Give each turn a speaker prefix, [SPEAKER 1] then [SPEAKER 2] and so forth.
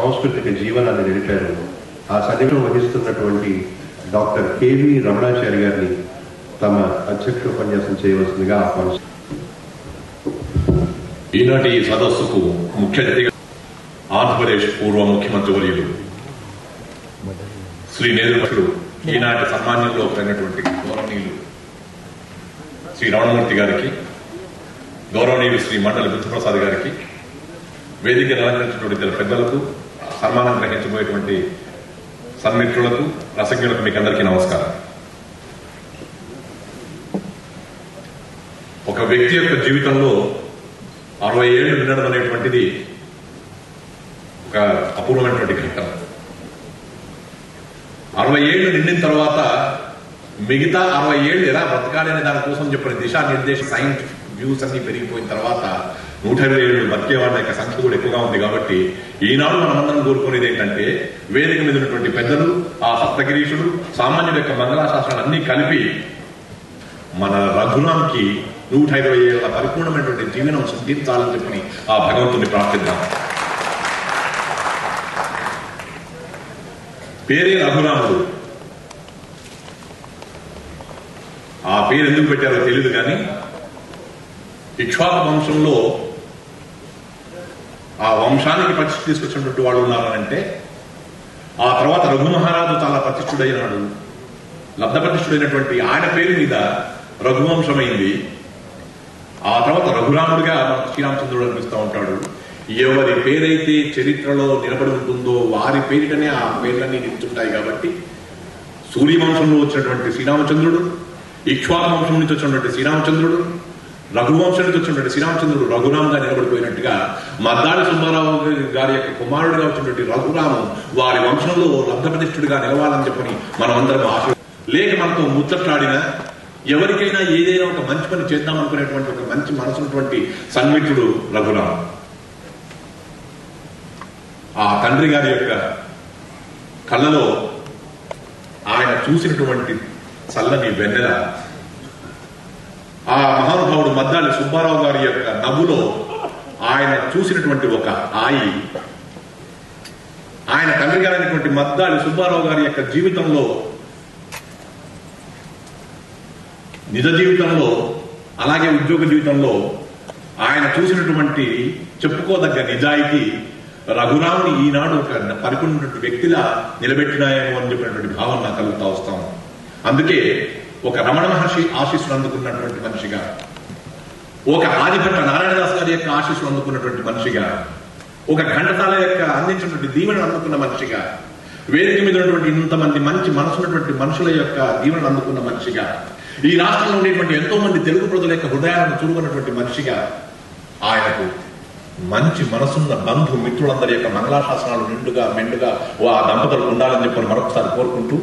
[SPEAKER 1] సాంస్కృతిక జీవనాన్ని నిలిపారు. ఆ సన్నిధిలో వహిస్తున్నటువంటి డాక్టర్ కెవి రమణాచారి గారిని తమ అధ్యక్ష ఉపన్యాసం చేయవలసిందిగా ఆహ్వానిస్తున్నారు.
[SPEAKER 2] ఈనాటి సదస్సుకు ముఖ్య అతిథిగా ఆంధ్రప్రదేశ్ పూర్వ ముఖ్యమంత్రి వర్యులు శ్రీ నేదురుడు, ఈనాటి సన్మాన్యంలో కలిగినటువంటి గౌరవనీయులు శ్రీ రమణమూర్తి గారికి, గౌరవనీయులు శ్రీ మండలి బుద్ధప్రసాద్ గారికి, వేదిక అలంకరించినటువంటి ఇతర పెద్దలకు, సన్మానం గ్రహించబోయేటువంటి సన్మిత్రులకు, రసజ్ఞులకు మీకు అందరికీ నమస్కారం. ఒక వ్యక్తి యొక్క జీవితంలో 60 ఏళ్లు నిండడం అనేటువంటిది ఒక అపూర్వమైనటువంటి ఘట్టం. 60 ఏళ్లు నిండిన తర్వాత మిగతా 60 ఏళ్లు ఎలా బ్రతకాలి అనే దానికోసం చెప్పిన దిశానిర్దేశ సైంటిఫిక్ వ్యూస్ అన్ని పెరిగిపోయిన తర్వాత 120 ఏళ్లు బతికే వాళ్ళ యొక్క సంఖ్య కూడా ఎక్కువగా ఉంది. కాబట్టి ఈనాడు మనమందరం కోరుకునేది ఏంటంటే, వేదిక మీద ఉన్నటువంటి పెద్దలు, ఆ సప్తగిరీషుడు, సామాన్యుల యొక్క మంగళాశాస్త్రాలు అన్ని కలిపి మన రఘురాంకి 120 ఏళ్ల పరిపూర్ణమైనటువంటి జీవనం సిద్ధించాలని చెప్పి ఆ భగవంతుని ప్రార్థిద్దాం. పేరే రఘురాముడు. ఆ పేరు ఎందుకు పెట్టారో తెలియదు కానీ, ఇక్ష్వాకు వంశంలో ఆ వంశానికి ప్రతిష్ఠ తీసుకొచ్చినటువంటి వాళ్ళు ఉన్నారంటే, ఆ తర్వాత రఘు మహారాజు చాలా ప్రతిష్ఠుడైనాడు. లబ్ధ ప్రతిష్ఠుడైనటువంటి ఆయన పేరు మీద రఘువంశమైంది. ఆ తర్వాత రఘురాముడిగా శ్రీరామచంద్రుడు అనిపిస్తూ ఉంటాడు. ఎవరి పేరైతే చరిత్రలో నిలబడి ఉంటుందో వారి పేరిటనే ఆ పేర్లన్నీ నిలుచుంటాయి. కాబట్టి సూర్యవంశంలో వచ్చినటువంటి శ్రీరామచంద్రుడు, ఇక్ష్వాకు వంశం నుంచి వచ్చినటువంటి శ్రీరామచంద్రుడు, రఘువంశం నుంచి వచ్చినటువంటి శ్రీరామచంద్రుడు రఘురాముగా నిలబడిపోయినట్టుగా మద్దాళి సుబ్బారావు గారి యొక్క కుమారుడిగా వచ్చినటువంటి రఘురాము వారి వంశంలో లబ్ధ ప్రతిష్ఠుడిగా నిలవాలని చెప్పని మనం అందరం ఆశ, లేక మనతో ముచ్చట్లాడిన ఎవరికైనా ఏదైనా ఒక మంచి పని చేద్దాం అనుకునేటువంటి ఒక మంచి మనసున్నటువంటి సన్మిత్రుడు రఘురాము. ఆ తండ్రి గారి యొక్క కళ్ళలో ఆయన చూసినటువంటి చల్లని వెన్నెల, ఆ మహానుభావుడు మద్దాళి సుబ్బారావు గారి యొక్క నవ్వులో ఆయన చూసినటువంటి ఒక హాయి, ఆయన తండ్రి గారైనటువంటి మద్దాళి సుబ్బారావు గారి యొక్క జీవితంలో, నిజ జీవితంలో అలాగే ఉద్యోగ జీవితంలో ఆయన చూసినటువంటి చెప్పుకోదగ్గ నిజాయితీ రఘురాముని ఈనాడు ఒక పరిపూర్ణటువంటి వ్యక్తిలా నిలబెట్టినాయేమో అని చెప్పినటువంటి భావన నాకు కలుగుతా వస్తాం. అందుకే ఒక రమణ మహర్షి ఆశీస్సులు అందుకున్నటువంటి మనిషిగా, ఒక ఆదిభట్ట నారాయణదాస్ గారి యొక్క ఆశీస్సులు అందుకున్నటువంటి మనిషిగా, ఒక ఘంటసాల యొక్క అందించినటువంటి దీవెనలు అందుకున్న మనిషిగా, వేదిక మీద ఉన్నటువంటి ఇంతమంది మంచి మనసున్నటువంటి మనుషుల యొక్క దీవెనలు అందుకున్న మనిషిగా, ఈ రాష్ట్రంలో ఉండేటువంటి ఎంతో మంది తెలుగు ప్రజల యొక్క హృదయాలను చూరుకున్నటువంటి మనిషిగా, ఆయనకు మంచి మనసున్న బంధు మిత్రులందరి యొక్క మంగళాశాసనాలు నిండుగా మెండుగా ఆ దంపతులకు ఉండాలని చెప్పని మరొకసారి కోరుకుంటూ